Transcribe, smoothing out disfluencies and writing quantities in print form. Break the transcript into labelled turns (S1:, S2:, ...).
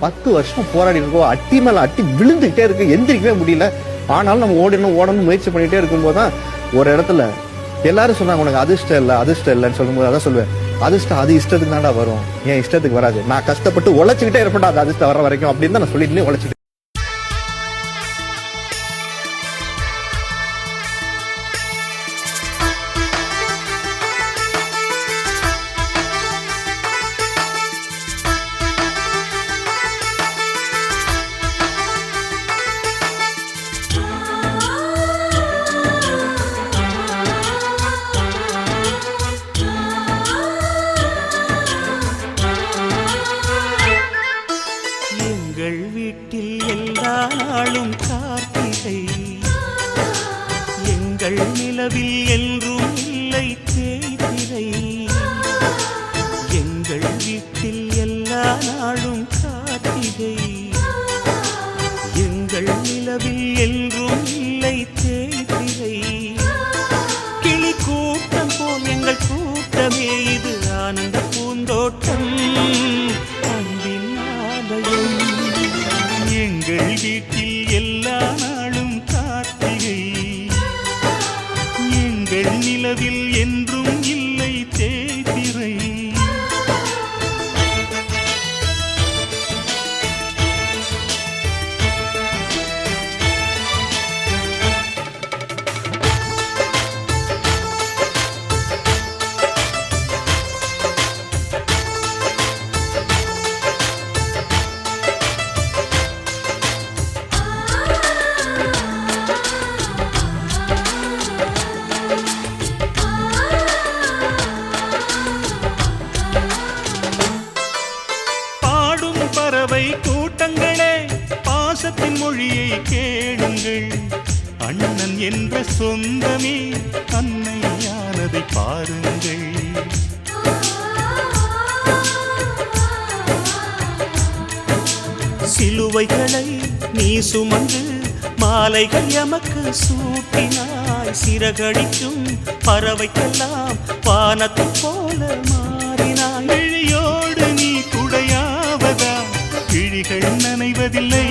S1: 10 வருஷம் போராடி இருக்கோம், அட்டி மேல அட்டி விழுந்துகிட்டே இருக்கு, எந்திரிக்கவே முடியல. ஆனாலும் நம்ம ஓடணும் முயற்சி பண்ணிட்டே இருக்கும்போது தான் ஒரு இடத்துல எல்லாரும் சொன்னாங்க உனக்கு அதிர்ஷ்டம் இல்லைன்னு சொல்லும்போது அதான் சொல்லுவேன், அதிர்ஷ்டம் அது இஷ்டத்துக்கு தான்டா வரும், என் இஷ்டத்துக்கு வராது. நான் கஷ்டப்பட்டு உழைச்சிக்கிட்டே இருப்பேன்டா அது அதிர்ஷ்டம் வர வரைக்கும் அப்படின்னு தான் நான் சொல்லிட்டு உழைச்சிட்டு.
S2: எங்கள் வீட்டில் எல்லா நாளும் கார்த்திகை, எங்கள் நிலவில் என்றும் இல்லை தேய்பிறை. எங்கள் வீட்டில் எல்லா நாளும் கார்த்திகை, எங்கள் நிலவில் என்றும் இல்லை தேய்பிறை. கிளி கூட்டம் போல் எங்கள் கூட்டமே இது ஆனந்த பூந்தோட்டம், அன்பின் ஆலயம். எங்கள் வீட்டில் எல்லா நாளும் கார்த்திகை, எங்கள் நிலவில் என்றும் இல்லை தேய்பிறை. பறவை கூட்டங்களே பாசத்தின் மொழியை கேளுங்கள், அண்ணன் என்ற சொந்தமே அன்னையானதை பாருங்கள். சிலுவைகளை நீ சுமந்து மாலைகள் எமக்கு சூட்டினாய், சிறகடிக்கும் பறவைக்கெல்லாம் வானத்தை போல மாறினாய். விழியோடு நீ குடையாவதா, விழிகள் நனைவதில்லை.